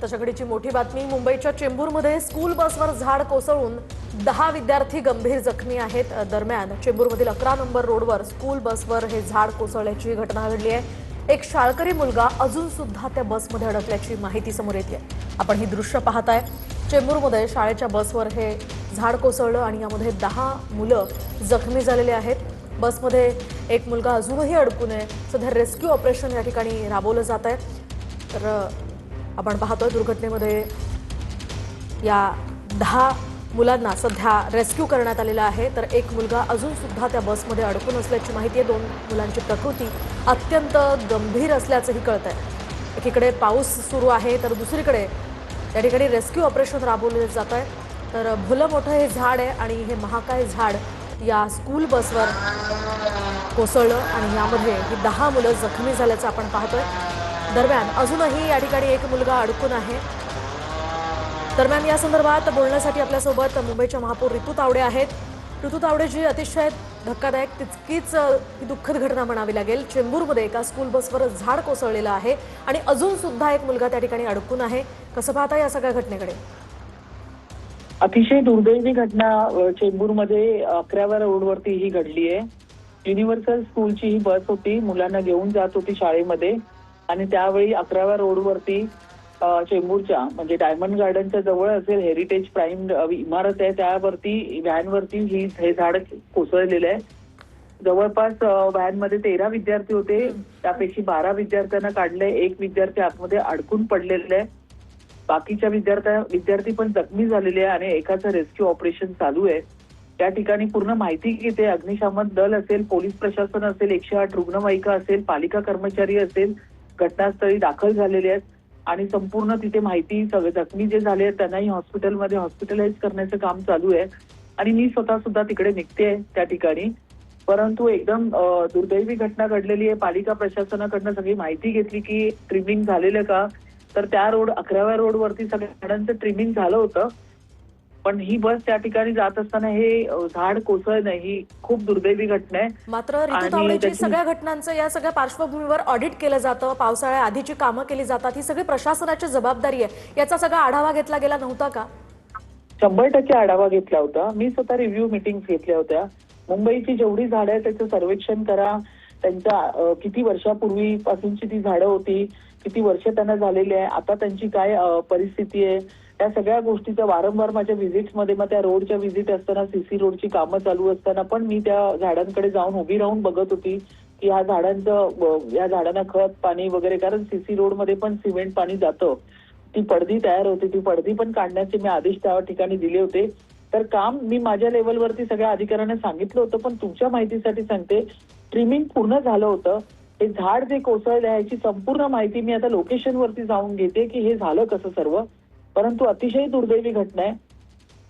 आताच्या घडीची मोठी बातमी। मुंबईच्या चेंबूरमध्ये स्कूल बसवर झाड कोसळून 10 विद्यार्थी गंभीर जखमी आहेत। दरम्यान चेंबूरमधील 11 नंबर रोडवर स्कूल बसवर हे झाड कोसळल्याची घटना घडली आहे। एक शाळकरी मुलगा अजून सुद्धा त्या बसमध्ये अडकल्याची माहिती समोर येते। आपण ही दृश्य पाहताय। चेंबूरमध्ये शाळेच्या बसवर हे झाड कोसळलं आणि यामध्ये 10 मुलं जखमी झालेले आहेत। बसमध्ये एक मुलगा अजूनही अडकून आहे। सध्या रेस्क्यू ऑपरेशन या ठिकाणी राबवलं जात आहे। तर आपण पाहतोय दुर्घटनेमध्ये या 10 मुलांना सध्या रेस्क्यू करण्यात आलेला आहे। तर एक मुलगा अजून सुद्धा त्या बसमध्ये अडकून असल्याची माहिती आहे। 2 मुलांची प्रकृती अत्यंत गंभीर असल्याचंही कळतंय। एकीकडे पाऊस सुरू आहे तर दुसरीकडे या ठिकाणी रेस्क्यू ऑपरेशन राबवले जात आहे। तर भलं मोठं हे झाड आहे आणि हे महाकाय झाड या स्कूल बसवर कोसळलं आणि यामध्ये ही 10 मुलं जखमी झाल्याचं आपण पाहतोय। दरम्यान अजूनही या ठिकाणी एक मुलगा अडकून आहे। दरम्यान या संदर्भात बोलण्यासाठी आपल्यासोबत मुंबईच्या महापौर ऋतू तावडे आहेत। ऋतू तावडे जी अतिशय धक्कादायक तितकीच ही दुःखद घटना म्हणावी लागेल। चेंबूरमध्ये एका स्कूल बसवर झाड कोसळलेलं आहे आणि अजून सुद्धा एक मुलगा त्या ठिकाणी अडकून आहे। कसं पाहता या सगळ्या घटनेकडे? अतिशय दुर्दैवी घटना चेंबूरमध्ये 11व्या रोडवरती ही घडली आहे। युनिव्हर्सल स्कूलची ही बस होती, मुलांना घेऊन जात होती शाळेमध्ये आणि त्यावेळी 11व्या रोडवरती चेंबूरच्या म्हणजे डायमंड गार्डनच्या जवळ असेल हेरिटेज प्राईम इमारत आहे, त्यावरती व्हॅनवरती हे झाड कोसळलेलं आहे। जवळपास व्हॅनमध्ये 13 विद्यार्थी होते, त्यापैकी 12 विद्यार्थ्यांना काढले, एक विद्यार्थी आतमध्ये अडकून पडलेला आहे। बाकीच्या विद्यार्थी पण जखमी झालेले आहे आणि एकाचं रेस्क्यू ऑपरेशन चालू आहे। त्या ठिकाणी पूर्ण माहिती घेते अग्निशमन दल असेल, पोलीस प्रशासन असेल, 108 रुग्णवाहिका असेल, पालिका कर्मचारी असेल, घटनास्थळी दाखल झालेले आहेत आणि संपूर्ण तिथे माहिती सगळे जखमी जे झाले आहेत त्यांनाही हॉस्पिटलमध्ये हॉस्पिटलाइज करण्याचं काम चालू आहे आणि मी स्वतः सुद्धा तिकडे निघते त्या ठिकाणी। परंतु एकदम दुर्दैवी घटना घडलेली आहे। पालिका प्रशासनाकडनं सगळी माहिती घेतली की ट्रिमिंग झालेलं का, तर त्या 11व्या रोडवरती सगळ्या झाडांचं ट्रिमिंग झालं होतं, पण ही बस त्या ठिकाणी जात असताना हे झाड कोसळणं ही खूप दुर्दैवी घटना आहे। मात्र ऋतू तावडेची सगळ्या घटनांचं या सगळ्या पार्श्वभूमीवर ऑडिट केलं जातं, पावसाळ्या आधीची कामं केली जातात, ही सगळी प्रशासनाची जबाबदारी आहे। याचा सगळा आढावा घेतला गेला नव्हता का? 100% आढावा घेतला होता। मी स्वतः रिव्ह्यू मीटिंग्स घेतल्या होत्या। मुंबईची जेवढी झाडं आहेत त्याचं सर्वेक्षण करा, त्यांच्या किती वर्षापूर्वीपासूनची ती झाडं होती, किती वर्ष त्यांना झालेली आहे, आता त्यांची काय परिस्थिती आहे, त्या सगळ्या गोष्टीचा वारंवार माझ्या व्हिजिट्समध्ये मग त्या रोडच्या व्हिजिट असताना सीसी रोडची कामं चालू असताना पण मी त्या झाडांकडे जाऊन उभी राहून बघत होती की या झाडांना खत पाणी वगैरे, कारण सीसी रोडमध्ये पण सिमेंट पाणी जातं। ती पडदी तयार होती, ती पडदी पण काढण्याचे मी आदेश त्या ठिकाणी दिले होते। तर काम मी माझ्या लेवलवरती सगळ्या अधिकाऱ्यांना सांगितलं होतं, पण तुमच्या माहितीसाठी सांगते ट्रिमिंग पूर्ण झालं होतं। हे झाड जे कोसळलं याची संपूर्ण माहिती मी आता लोकेशनवरती जाऊन घेते की हे झालं कसं सर्व। परंतु अतिशय दुर्दैवी घटना आहे,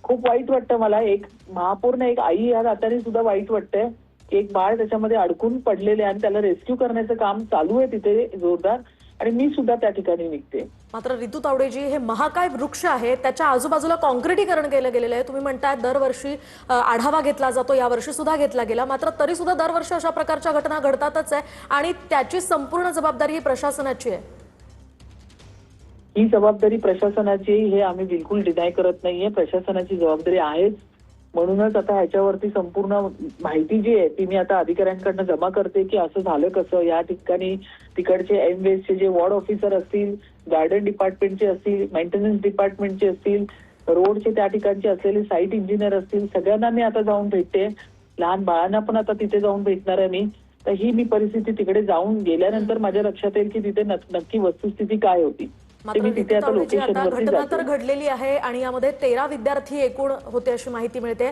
खूप वाईट वाटतं मला। एक महापौरने एक आई या नात्याने सुद्धा वाईट वाटतंय की एक बाळ त्याच्यामध्ये अडकून पडलेले आणि त्याला रेस्क्यू करण्याचं काम चालू आहे तिथे जोरदार आणि मी सुद्धा त्या ठिकाणी निघते। मात्र ऋतू तावडेजी, हे महाकाय वृक्ष आहे, त्याच्या आजूबाजूला कॉन्क्रिटीकरण केलं गेलेलं आहे। तुम्ही म्हणताय दरवर्षी आढावा घेतला जातो, यावर्षी सुद्धा घेतला गेला, मात्र तरी सुद्धा दरवर्षी अशा प्रकारच्या घटना घडतातच आहे आणि त्याची संपूर्ण जबाबदारी ही प्रशासनाची आहे। ही जबाबदारी प्रशासनाची हे आम्ही बिलकुल डिनाय करत नाहीये, प्रशासनाची जबाबदारी आहेच। म्हणूनच आता ह्याच्यावरती संपूर्ण माहिती जी आहे ती मी आता अधिकाऱ्यांकडनं जमा करते की असं झालं कसं। या ठिकाणी तिकडचे एमवेसचे जे वॉर्ड ऑफिसर असतील, गार्डन डिपार्टमेंटचे असतील, मेंटेनन्स डिपार्टमेंटचे असतील, रोडचे त्या ठिकाणचे असलेले साईट इंजिनियर असतील, सगळ्यांना मी आता जाऊन भेटते। लहान बाळांना पण आता तिथे जाऊन भेटणार आहे मी। तर ही मी परिस्थिती तिकडे जाऊन गेल्यानंतर माझ्या लक्षात येईल की तिथे नक्की वस्तुस्थिती काय होती। घटना तर घडलेली आहे आणि यामध्ये 13 विद्यार्थी एकूण होते अशी माहिती मिळते।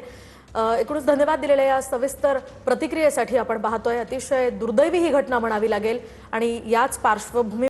एकूणच धन्यवाद दिलेल्या या सविस्तर प्रतिक्रियेसाठी। आपण पाहतोय अतिशय दुर्दैवी ही घटना म्हणावी लागेल आणि याच पार्श्वभूमी